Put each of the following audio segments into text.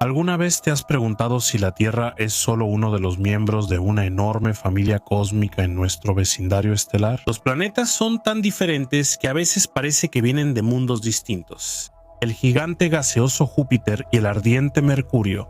¿Alguna vez te has preguntado si la Tierra es solo uno de los miembros de una enorme familia cósmica en nuestro vecindario estelar? Los planetas son tan diferentes que a veces parece que vienen de mundos distintos. El gigante gaseoso Júpiter y el ardiente Mercurio,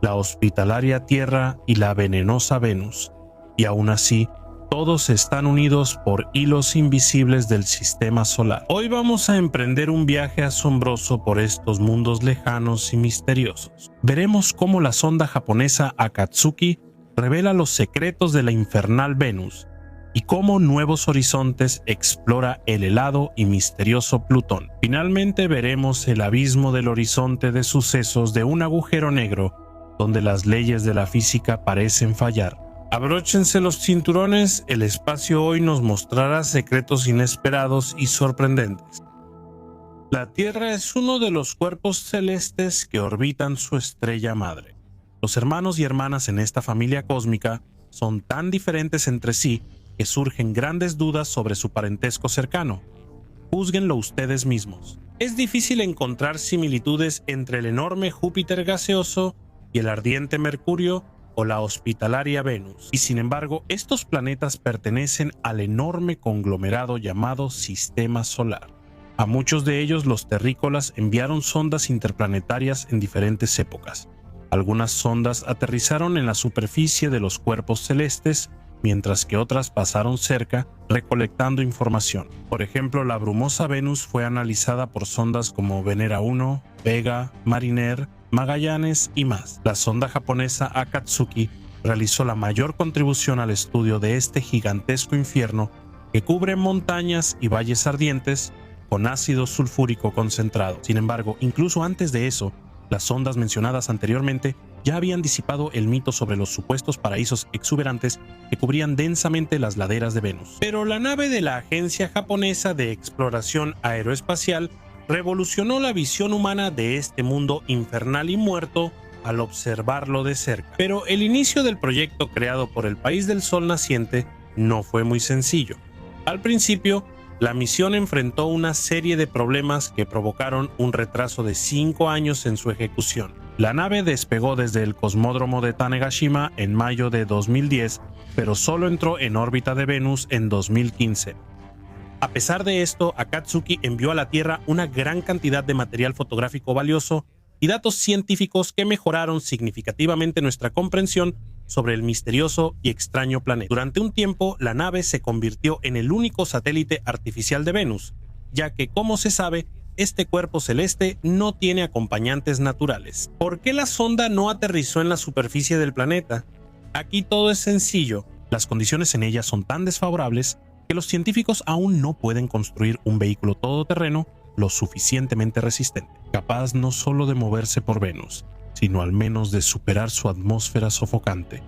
la hospitalaria Tierra y la venenosa Venus, y aún así, todos están unidos por hilos invisibles del sistema solar. Hoy vamos a emprender un viaje asombroso por estos mundos lejanos y misteriosos. Veremos cómo la sonda japonesa Akatsuki revela los secretos de la infernal Venus y cómo Nuevos Horizontes explora el helado y misterioso Plutón. Finalmente veremos el abismo del horizonte de sucesos de un agujero negro donde las leyes de la física parecen fallar. Abróchense los cinturones, el espacio hoy nos mostrará secretos inesperados y sorprendentes. La Tierra es uno de los cuerpos celestes que orbitan su estrella madre. Los hermanos y hermanas en esta familia cósmica son tan diferentes entre sí que surgen grandes dudas sobre su parentesco cercano. Júzguenlo ustedes mismos. Es difícil encontrar similitudes entre el enorme Júpiter gaseoso y el ardiente Mercurio o la hospitalaria Venus, y sin embargo estos planetas pertenecen al enorme conglomerado llamado Sistema Solar. A muchos de ellos los terrícolas enviaron sondas interplanetarias en diferentes épocas. Algunas sondas aterrizaron en la superficie de los cuerpos celestes, mientras que otras pasaron cerca recolectando información. Por ejemplo, la brumosa Venus fue analizada por sondas como Venera 1, Vega, Mariner, Magallanes y más. La sonda japonesa Akatsuki realizó la mayor contribución al estudio de este gigantesco infierno que cubre montañas y valles ardientes con ácido sulfúrico concentrado. Sin embargo, incluso antes de eso, las sondas mencionadas anteriormente ya habían disipado el mito sobre los supuestos paraísos exuberantes que cubrían densamente las laderas de Venus. Pero la nave de la Agencia Japonesa de Exploración Aeroespacial revolucionó la visión humana de este mundo infernal y muerto al observarlo de cerca. Pero el inicio del proyecto creado por el país del sol naciente no fue muy sencillo. Al principio, la misión enfrentó una serie de problemas que provocaron un retraso de 5 años en su ejecución. La nave despegó desde el cosmódromo de Tanegashima en mayo de 2010, pero solo entró en órbita de Venus en 2015. A pesar de esto, Akatsuki envió a la Tierra una gran cantidad de material fotográfico valioso y datos científicos que mejoraron significativamente nuestra comprensión sobre el misterioso y extraño planeta. Durante un tiempo, la nave se convirtió en el único satélite artificial de Venus, ya que, como se sabe, este cuerpo celeste no tiene acompañantes naturales. ¿Por qué la sonda no aterrizó en la superficie del planeta? Aquí todo es sencillo. Las condiciones en ella son tan desfavorables que los científicos aún no pueden construir un vehículo todoterreno lo suficientemente resistente, capaz no solo de moverse por Venus, sino al menos de superar su atmósfera sofocante,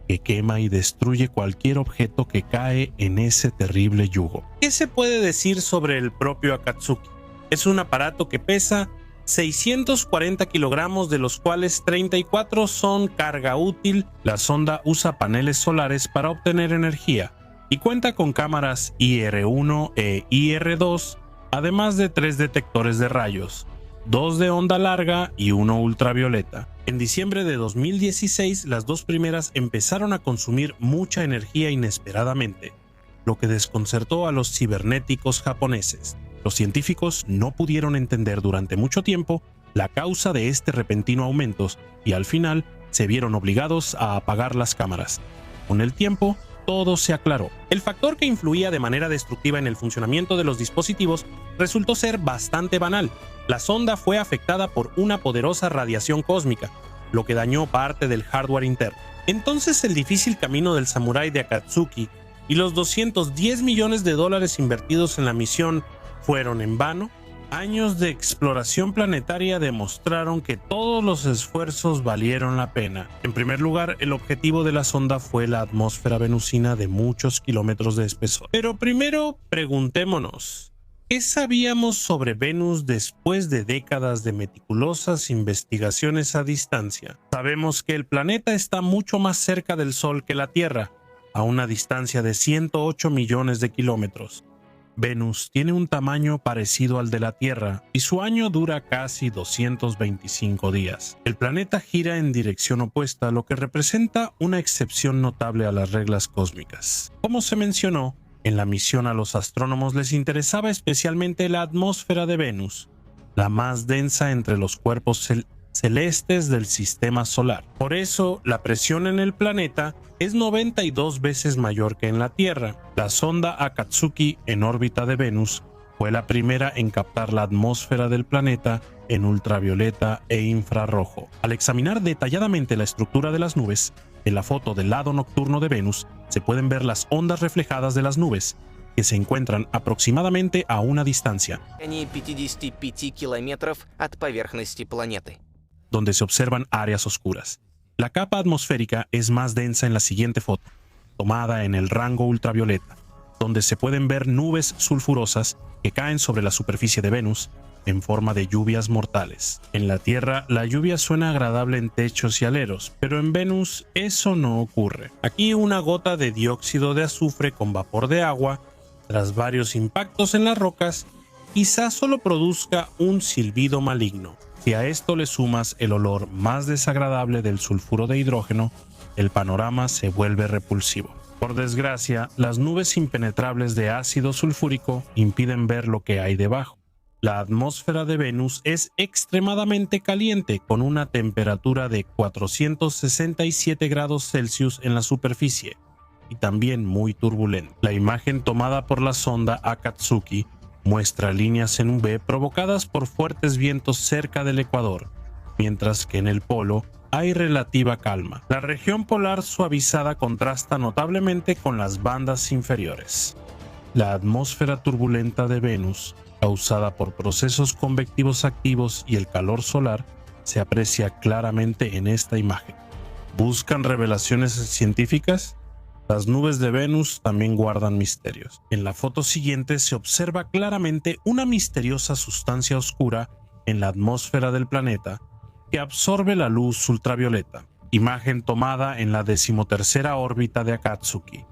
que quema y destruye cualquier objeto que cae en ese terrible yugo. ¿Qué se puede decir sobre el propio Akatsuki? Es un aparato que pesa 640 kilogramos, de los cuales 34 son carga útil. La sonda usa paneles solares para obtener energía y cuenta con cámaras IR-1 e IR-2, además de 3 detectores de rayos, 2 de onda larga y 1 ultravioleta. En diciembre de 2016, las 2 primeras empezaron a consumir mucha energía inesperadamente, lo que desconcertó a los cibernéticos japoneses. Los científicos no pudieron entender durante mucho tiempo la causa de este repentino aumento y al final se vieron obligados a apagar las cámaras. Con el tiempo, todo se aclaró. El factor que influía de manera destructiva en el funcionamiento de los dispositivos resultó ser bastante banal. La sonda fue afectada por una poderosa radiación cósmica, lo que dañó parte del hardware interno. Entonces el difícil camino del samurái de Akatsuki y los $210 millones invertidos en la misión fueron en vano. Años de exploración planetaria demostraron que todos los esfuerzos valieron la pena. En primer lugar, el objetivo de la sonda fue la atmósfera venusina de muchos kilómetros de espesor. Pero primero, preguntémonos, ¿qué sabíamos sobre Venus después de décadas de meticulosas investigaciones a distancia? Sabemos que el planeta está mucho más cerca del Sol que la Tierra, a una distancia de 108 millones de kilómetros. Venus tiene un tamaño parecido al de la Tierra y su año dura casi 225 días. El planeta gira en dirección opuesta, lo que representa una excepción notable a las reglas cósmicas. Como se mencionó, en la misión a los astrónomos les interesaba especialmente la atmósfera de Venus, la más densa entre los cuerpos celestes del sistema solar. Por eso, la presión en el planeta es 92 veces mayor que en la Tierra. La sonda Akatsuki en órbita de Venus fue la primera en captar la atmósfera del planeta en ultravioleta e infrarrojo. Al examinar detalladamente la estructura de las nubes, en la foto del lado nocturno de Venus se pueden ver las ondas reflejadas de las nubes, que se encuentran aproximadamente a una distancia, 55 километров от поверхности планеты. donde se observan áreas oscuras. La capa atmosférica es más densa en la siguiente foto, tomada en el rango ultravioleta, donde se pueden ver nubes sulfurosas que caen sobre la superficie de Venus en forma de lluvias mortales. En la Tierra, la lluvia suena agradable en techos y aleros, pero en Venus eso no ocurre. Aquí una gota de dióxido de azufre con vapor de agua, tras varios impactos en las rocas, quizás solo produzca un silbido maligno. Si a esto le sumas el olor más desagradable del sulfuro de hidrógeno, el panorama se vuelve repulsivo. Por desgracia, las nubes impenetrables de ácido sulfúrico impiden ver lo que hay debajo. La atmósfera de Venus es extremadamente caliente, con una temperatura de 467 grados Celsius en la superficie, y también muy turbulenta. La imagen tomada por la sonda Akatsuki muestra líneas en V provocadas por fuertes vientos cerca del ecuador, mientras que en el polo hay relativa calma. La región polar suavizada contrasta notablemente con las bandas inferiores. La atmósfera turbulenta de Venus, causada por procesos convectivos activos y el calor solar, se aprecia claramente en esta imagen. ¿Buscan revelaciones científicas? Las nubes de Venus también guardan misterios. En la foto siguiente se observa claramente una misteriosa sustancia oscura en la atmósfera del planeta que absorbe la luz ultravioleta. Imagen tomada en la 13ª órbita de Akatsuki.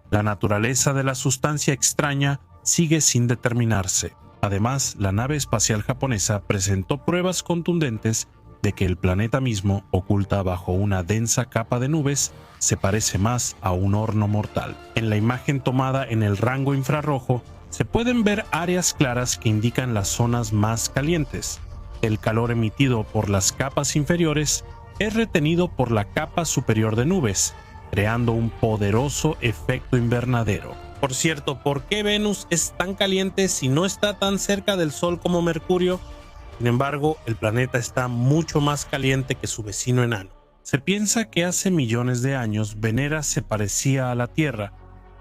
La naturaleza de la sustancia extraña sigue sin determinarse. Además, la nave espacial japonesa presentó pruebas contundentes de que el planeta mismo, oculta bajo una densa capa de nubes, se parece más a un horno mortal. En la imagen tomada en el rango infrarrojo, se pueden ver áreas claras que indican las zonas más calientes. El calor emitido por las capas inferiores es retenido por la capa superior de nubes, creando un poderoso efecto invernadero. Por cierto, ¿por qué Venus es tan caliente si no está tan cerca del Sol como Mercurio? Sin embargo, el planeta está mucho más caliente que su vecino enano. Se piensa que hace millones de años Venera se parecía a la Tierra,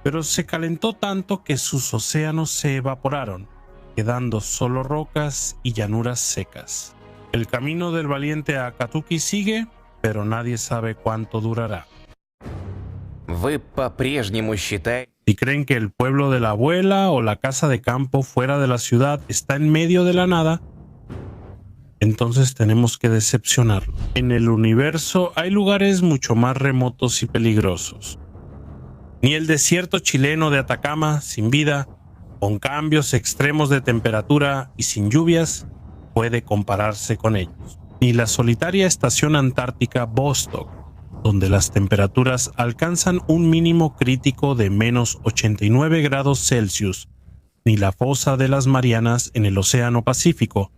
pero se calentó tanto que sus océanos se evaporaron, quedando solo rocas y llanuras secas. El camino del valiente Akatsuki sigue, pero nadie sabe cuánto durará. Вы по-прежнему считаете... Si creen que el pueblo de la abuela o la casa de campo fuera de la ciudad está en medio de la nada, entonces tenemos que decepcionarlo. En el universo hay lugares mucho más remotos y peligrosos. Ni el desierto chileno de Atacama, sin vida, con cambios extremos de temperatura y sin lluvias, puede compararse con ellos. Ni la solitaria estación antártica Vostok, donde las temperaturas alcanzan un mínimo crítico de menos 89 grados Celsius, ni la fosa de las Marianas en el Océano Pacífico,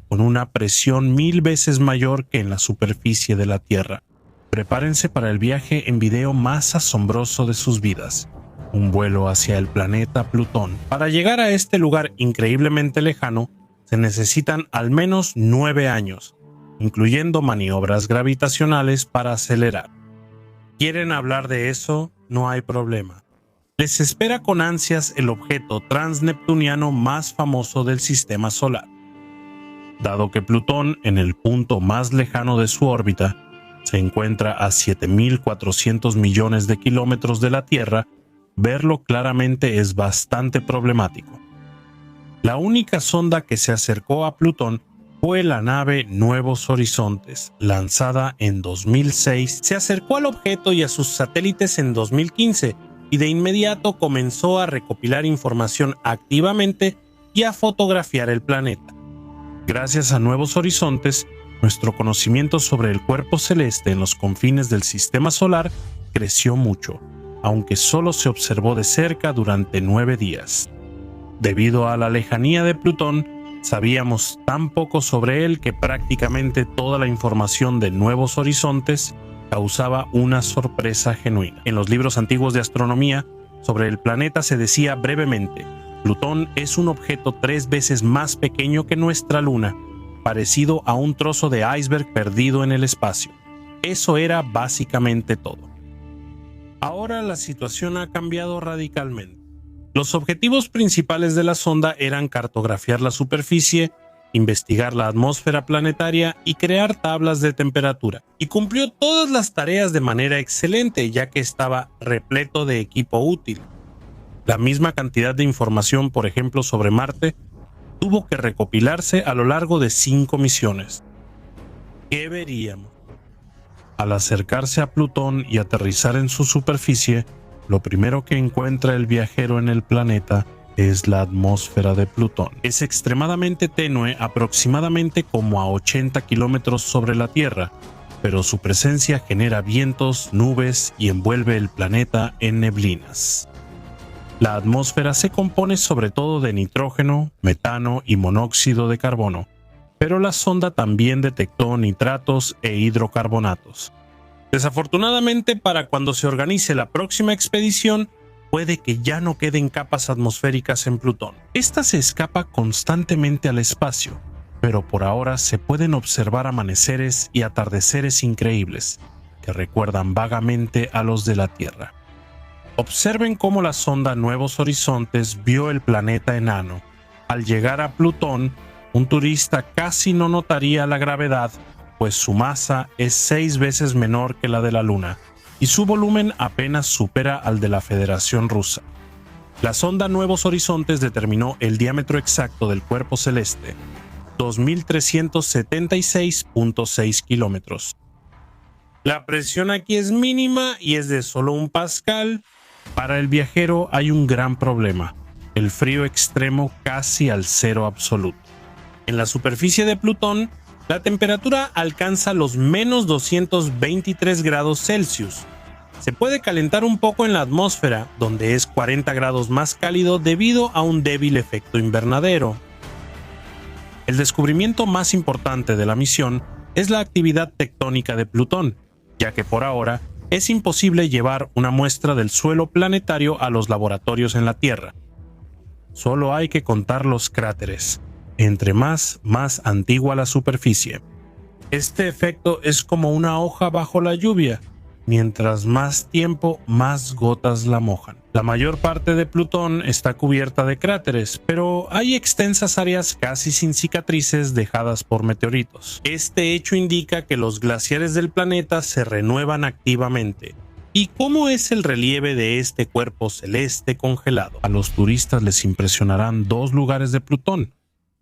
con una presión 1000 veces mayor que en la superficie de la Tierra. Prepárense para el viaje en video más asombroso de sus vidas, un vuelo hacia el planeta Plutón. Para llegar a este lugar increíblemente lejano, se necesitan al menos 9 años, incluyendo maniobras gravitacionales para acelerar. ¿Quieren hablar de eso? No hay problema. Les espera con ansias el objeto transneptuniano más famoso del sistema solar. Dado que Plutón, en el punto más lejano de su órbita, se encuentra a 7.400 millones de kilómetros de la Tierra, verlo claramente es bastante problemático. La única sonda que se acercó a Plutón fue la nave Nuevos Horizontes, lanzada en 2006. Se acercó al objeto y a sus satélites en 2015 y de inmediato comenzó a recopilar información activamente y a fotografiar el planeta. Gracias a Nuevos Horizontes, nuestro conocimiento sobre el cuerpo celeste en los confines del sistema solar creció mucho, aunque solo se observó de cerca durante 9 días. Debido a la lejanía de Plutón, sabíamos tan poco sobre él que prácticamente toda la información de Nuevos Horizontes causaba una sorpresa genuina. En los libros antiguos de astronomía, sobre el planeta se decía brevemente: Plutón es un objeto 3 veces más pequeño que nuestra Luna, parecido a un trozo de iceberg perdido en el espacio. Eso era básicamente todo. Ahora la situación ha cambiado radicalmente. Los objetivos principales de la sonda eran cartografiar la superficie, investigar la atmósfera planetaria y crear tablas de temperatura. Y cumplió todas las tareas de manera excelente, ya que estaba repleto de equipo útil. La misma cantidad de información, por ejemplo, sobre Marte, tuvo que recopilarse a lo largo de 5 misiones. ¿Qué veríamos? Al acercarse a Plutón y aterrizar en su superficie, lo primero que encuentra el viajero en el planeta es la atmósfera de Plutón. Es extremadamente tenue, aproximadamente como a 80 kilómetros sobre la Tierra, pero su presencia genera vientos, nubes y envuelve el planeta en neblinas. La atmósfera se compone sobre todo de nitrógeno, metano y monóxido de carbono, pero la sonda también detectó nitratos e hidrocarbonatos. Desafortunadamente, para cuando se organice la próxima expedición, puede que ya no queden capas atmosféricas en Plutón. Esta se escapa constantemente al espacio, pero por ahora se pueden observar amaneceres y atardeceres increíbles, que recuerdan vagamente a los de la Tierra. Observen cómo la sonda Nuevos Horizontes vio el planeta enano. Al llegar a Plutón, un turista casi no notaría la gravedad, pues su masa es 6 veces menor que la de la Luna, y su volumen apenas supera al de la Federación Rusa. La sonda Nuevos Horizontes determinó el diámetro exacto del cuerpo celeste, 2.376.6 kilómetros. La presión aquí es mínima y es de solo 1 pascal. Para el viajero hay un gran problema: el frío extremo casi al cero absoluto. En la superficie de Plutón, la temperatura alcanza los menos 223 grados Celsius. Se puede calentar un poco en la atmósfera, donde es 40 grados más cálido debido a un débil efecto invernadero. El descubrimiento más importante de la misión es la actividad tectónica de Plutón, ya que por ahora es imposible llevar una muestra del suelo planetario a los laboratorios en la Tierra. Solo hay que contar los cráteres. Entre más antigua la superficie. Este efecto es como una hoja bajo la lluvia. Mientras más tiempo, más gotas la mojan. La mayor parte de Plutón está cubierta de cráteres, pero hay extensas áreas casi sin cicatrices dejadas por meteoritos. Este hecho indica que los glaciares del planeta se renuevan activamente. ¿Y cómo es el relieve de este cuerpo celeste congelado? A los turistas les impresionarán 2 lugares de Plutón: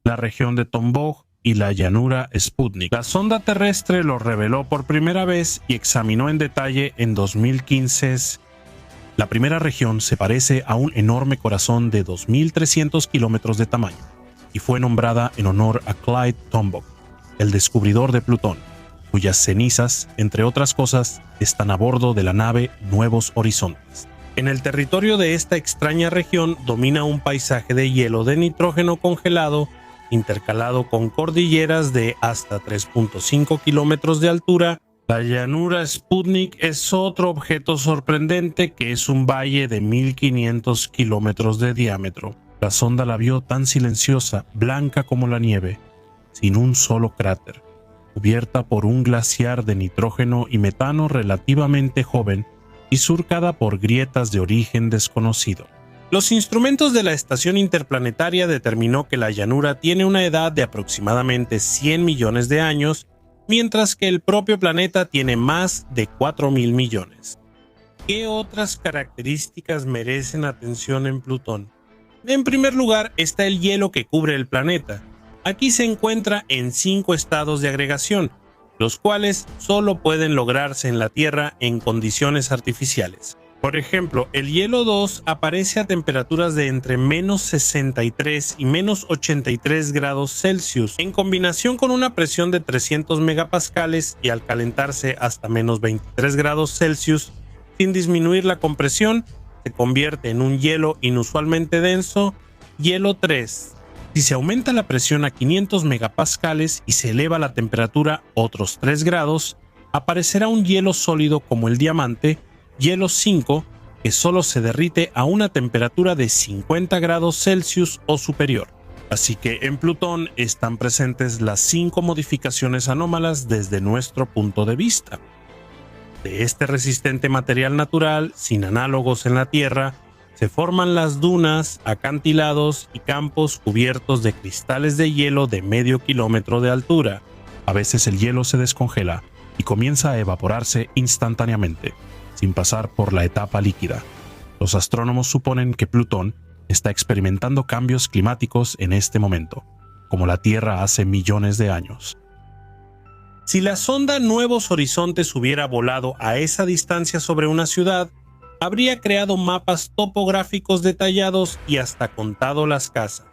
la región de Tombaugh y la llanura Sputnik. La sonda terrestre lo reveló por primera vez y examinó en detalle en 2015. La primera región se parece a un enorme corazón de 2.300 kilómetros de tamaño y fue nombrada en honor a Clyde Tombaugh, el descubridor de Plutón, cuyas cenizas, entre otras cosas, están a bordo de la nave Nuevos Horizontes. En el territorio de esta extraña región domina un paisaje de hielo de nitrógeno congelado intercalado con cordilleras de hasta 3.5 kilómetros de altura. La llanura Sputnik es otro objeto sorprendente, que es un valle de 1.500 kilómetros de diámetro. La sonda la vio tan silenciosa, blanca como la nieve, sin un solo cráter, cubierta por un glaciar de nitrógeno y metano relativamente joven y surcada por grietas de origen desconocido. Los instrumentos de la estación interplanetaria determinó que la llanura tiene una edad de aproximadamente 100 millones de años, mientras que el propio planeta tiene más de 4.000 millones. ¿Qué otras características merecen atención en Plutón? En primer lugar está el hielo que cubre el planeta. Aquí se encuentra en 5 estados de agregación, los cuales solo pueden lograrse en la Tierra en condiciones artificiales. Por ejemplo, el hielo 2 aparece a temperaturas de entre menos 63 y menos 83 grados Celsius, en combinación con una presión de 300 megapascales, y al calentarse hasta menos 23 grados Celsius, sin disminuir la compresión, se convierte en un hielo inusualmente denso, hielo 3. Si se aumenta la presión a 500 megapascales y se eleva la temperatura otros 3 grados, aparecerá un hielo sólido como el diamante, hielo 5, que solo se derrite a una temperatura de 50 grados Celsius o superior. Así que en Plutón están presentes las 5 modificaciones anómalas desde nuestro punto de vista. De este resistente material natural, sin análogos en la Tierra, se forman las dunas, acantilados y campos cubiertos de cristales de hielo de medio kilómetro de altura. A veces el hielo se descongela y comienza a evaporarse instantáneamente, sin pasar por la etapa líquida. Los astrónomos suponen que Plutón está experimentando cambios climáticos en este momento, como la Tierra hace millones de años. Si la sonda Nuevos Horizontes hubiera volado a esa distancia sobre una ciudad, habría creado mapas topográficos detallados y hasta contado las casas.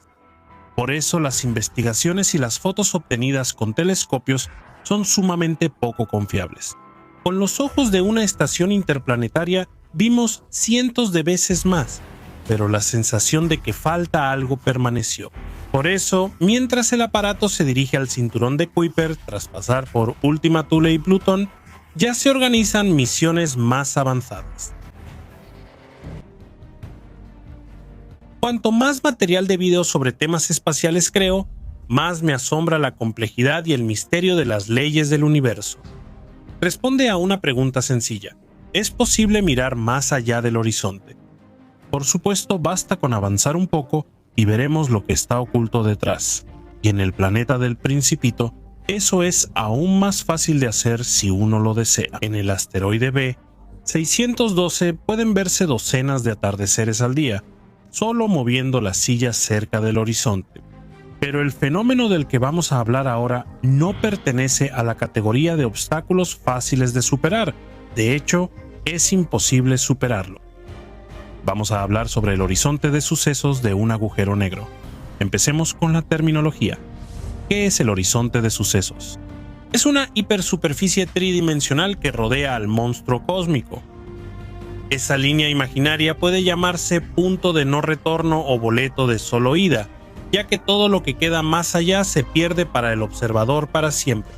Por eso las investigaciones y las fotos obtenidas con telescopios son sumamente poco confiables. Con los ojos de una estación interplanetaria vimos cientos de veces más, pero la sensación de que falta algo permaneció. Por eso, mientras el aparato se dirige al cinturón de Kuiper tras pasar por Ultima Thule y Plutón, ya se organizan misiones más avanzadas. Cuanto más material de video sobre temas espaciales creo, más me asombra la complejidad y el misterio de las leyes del universo. Responde a una pregunta sencilla: ¿es posible mirar más allá del horizonte? Por supuesto, basta con avanzar un poco y veremos lo que está oculto detrás. Y en el planeta del Principito, eso es aún más fácil de hacer si uno lo desea. En el asteroide B 612 pueden verse docenas de atardeceres al día, solo moviendo las sillas cerca del horizonte. Pero el fenómeno del que vamos a hablar ahora no pertenece a la categoría de obstáculos fáciles de superar. De hecho, es imposible superarlo. Vamos a hablar sobre el horizonte de sucesos de un agujero negro. Empecemos con la terminología. ¿Qué es el horizonte de sucesos? Es una hipersuperficie tridimensional que rodea al monstruo cósmico. Esa línea imaginaria puede llamarse punto de no retorno o boleto de solo ida, ya que todo lo que queda más allá se pierde para el observador para siempre,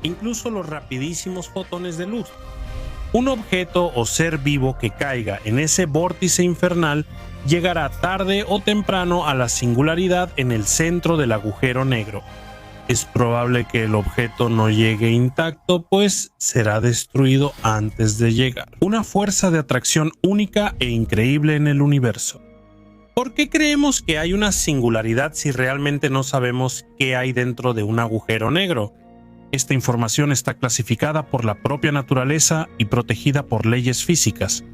incluso los rapidísimos fotones de luz. Un objeto o ser vivo que caiga en ese vórtice infernal llegará tarde o temprano a la singularidad en el centro del agujero negro. Es probable que el objeto no llegue intacto, pues será destruido antes de llegar. Una fuerza de atracción única e increíble en el universo. ¿Por qué creemos que hay una singularidad si realmente no sabemos qué hay dentro de un agujero negro? Esta información está clasificada por la propia naturaleza y protegida por leyes físicas,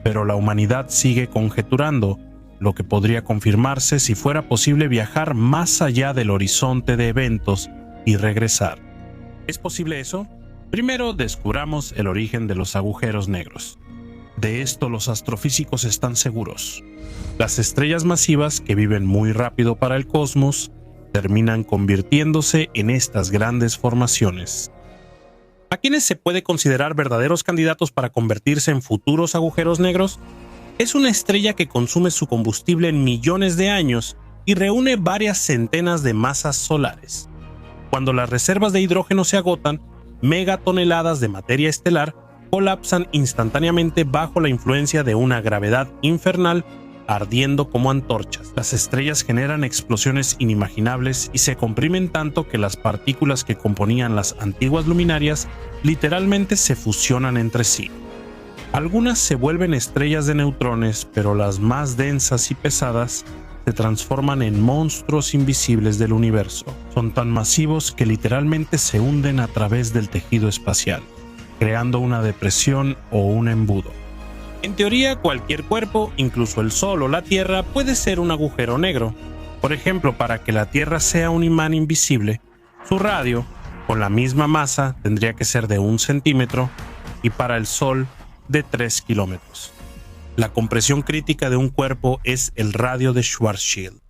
pero la humanidad sigue conjeturando, lo que podría confirmarse si fuera posible viajar más allá del horizonte de eventos y regresar. ¿Es posible eso? Primero descubramos el origen de los agujeros negros. De esto los astrofísicos están seguros. Las estrellas masivas, que viven muy rápido para el cosmos, terminan convirtiéndose en estas grandes formaciones. ¿A quiénes se puede considerar verdaderos candidatos para convertirse en futuros agujeros negros? Es una estrella que consume su combustible en millones de años y reúne varias centenas de masas solares. Cuando las reservas de hidrógeno se agotan, megatoneladas de materia estelar colapsan instantáneamente bajo la influencia de una gravedad infernal, ardiendo como antorchas. Las estrellas generan explosiones inimaginables y se comprimen tanto que las partículas que componían las antiguas luminarias literalmente se fusionan entre sí. Algunas se vuelven estrellas de neutrones, pero las más densas y pesadas se transforman en monstruos invisibles del universo. Son tan masivos que literalmente se hunden a través del tejido espacial, creando una depresión o un embudo. En teoría, cualquier cuerpo, incluso el Sol o la Tierra, puede ser un agujero negro. Por ejemplo, para que la Tierra sea un imán invisible, su radio, con la misma masa, tendría que ser de 1 centímetro y para el Sol de 3 kilómetros. La compresión crítica de un cuerpo es el radio de Schwarzschild.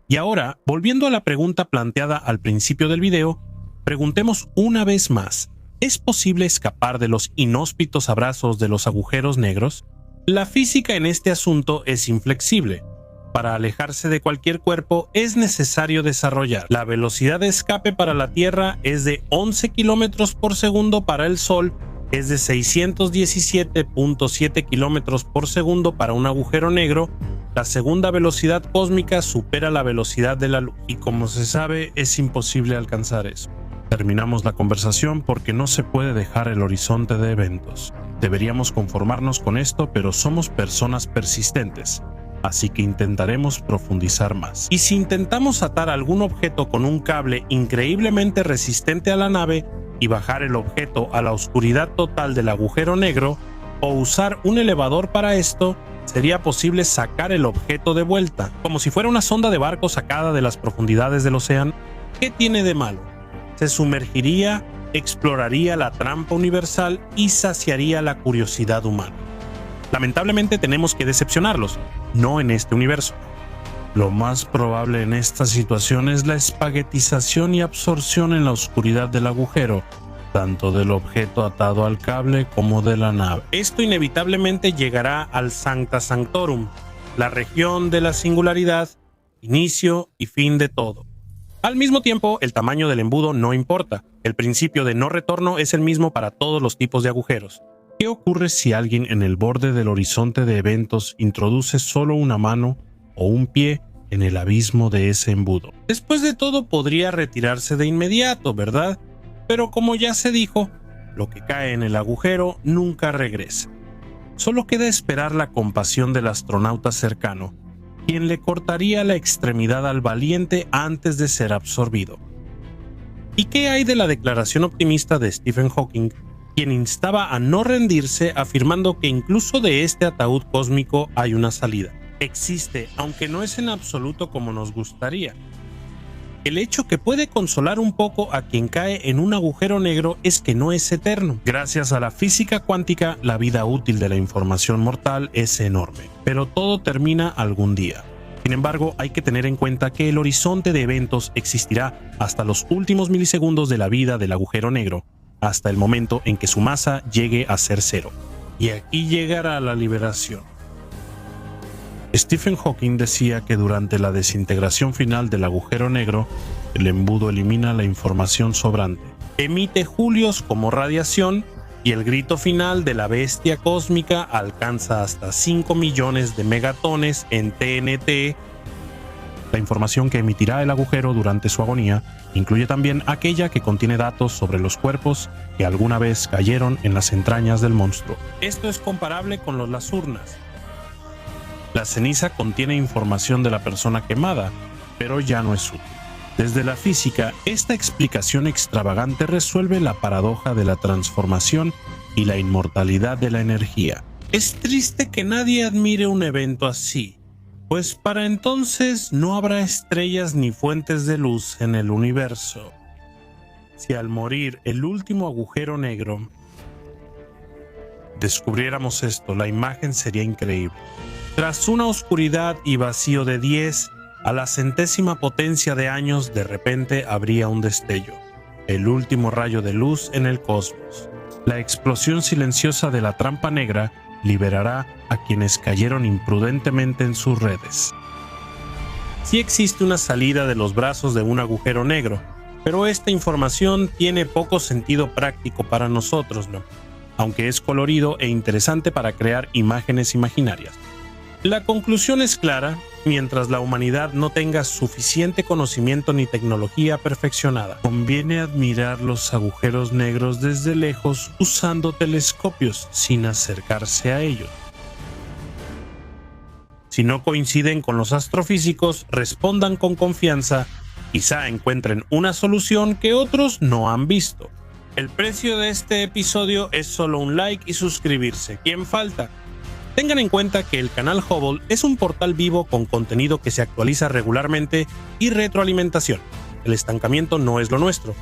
Y ahora, volviendo a la pregunta planteada al principio del video, preguntemos una vez más, ¿es posible escapar de los inhóspitos abrazos de los agujeros negros? La física en este asunto es inflexible. Para alejarse de cualquier cuerpo es necesario desarrollar. La velocidad de escape para la Tierra es de 11 km por segundo, para el Sol es de 617.7 km por segundo para un agujero negro. La segunda velocidad cósmica supera la velocidad de la luz y, como se sabe, es imposible alcanzar eso. Terminamos la conversación porque no se puede dejar el horizonte de eventos. Deberíamos conformarnos con esto, pero somos personas persistentes, así que intentaremos profundizar más. Y si intentamos atar algún objeto con un cable increíblemente resistente a la nave y bajar el objeto a la oscuridad total del agujero negro, o usar un elevador para esto, sería posible sacar el objeto de vuelta, como si fuera una sonda de barco sacada de las profundidades del océano. ¿Qué tiene de malo? Se sumergiría, exploraría la trampa universal y saciaría la curiosidad humana. Lamentablemente tenemos que decepcionarlos, no en este universo. Lo más probable en esta situación es la espaguetización y absorción en la oscuridad del agujero, tanto del objeto atado al cable como de la nave. Esto inevitablemente llegará al Sancta Sanctorum, la región de la singularidad, inicio y fin de todo. Al mismo tiempo, el tamaño del embudo no importa. El principio de no retorno es el mismo para todos los tipos de agujeros. ¿Qué ocurre si alguien en el borde del horizonte de eventos introduce solo una mano o un pie en el abismo de ese embudo? Después de todo, podría retirarse de inmediato, ¿verdad? Pero como ya se dijo, lo que cae en el agujero nunca regresa. Solo queda esperar la compasión del astronauta cercano, quien le cortaría la extremidad al valiente antes de ser absorbido. ¿Y qué hay de la declaración optimista de Stephen Hawking, quien instaba a no rendirse, afirmando que incluso de este ataúd cósmico hay una salida? Existe, aunque no es en absoluto como nos gustaría. El hecho que puede consolar un poco a quien cae en un agujero negro es que no es eterno. Gracias a la física cuántica, la vida útil de la información mortal es enorme, pero todo termina algún día. Sin embargo, hay que tener en cuenta que el horizonte de eventos existirá hasta los últimos milisegundos de la vida del agujero negro, hasta el momento en que su masa llegue a ser cero. Y aquí llegará la liberación. Stephen Hawking decía que durante la desintegración final del agujero negro, el embudo elimina la información sobrante, emite julios como radiación y el grito final de la bestia cósmica alcanza hasta 5 millones de megatones en TNT. La información que emitirá el agujero durante su agonía incluye también aquella que contiene datos sobre los cuerpos que alguna vez cayeron en las entrañas del monstruo. Esto es comparable con las urnas. La ceniza contiene información de la persona quemada, pero ya no es útil. Desde la física, esta explicación extravagante resuelve la paradoja de la transformación y la inmortalidad de la energía. Es triste que nadie admire un evento así, pues para entonces no habrá estrellas ni fuentes de luz en el universo. Si al morir el último agujero negro descubriéramos esto, la imagen sería increíble. Tras una oscuridad y vacío de 10 a la centésima potencia de años, de repente habría un destello, el último rayo de luz en el cosmos. La explosión silenciosa de la trampa negra liberará a quienes cayeron imprudentemente en sus redes. Sí existe una salida de los brazos de un agujero negro, pero esta información tiene poco sentido práctico para nosotros, ¿no? Aunque es colorido e interesante para crear imágenes imaginarias. La conclusión es clara: mientras la humanidad no tenga suficiente conocimiento ni tecnología perfeccionada, conviene admirar los agujeros negros desde lejos usando telescopios sin acercarse a ellos. Si no coinciden con los astrofísicos, respondan con confianza, quizá encuentren una solución que otros no han visto. El precio de este episodio es solo un like y suscribirse. ¿Quién falta? Tengan en cuenta que el canal Hubble es un portal vivo con contenido que se actualiza regularmente y retroalimentación. El estancamiento no es lo nuestro.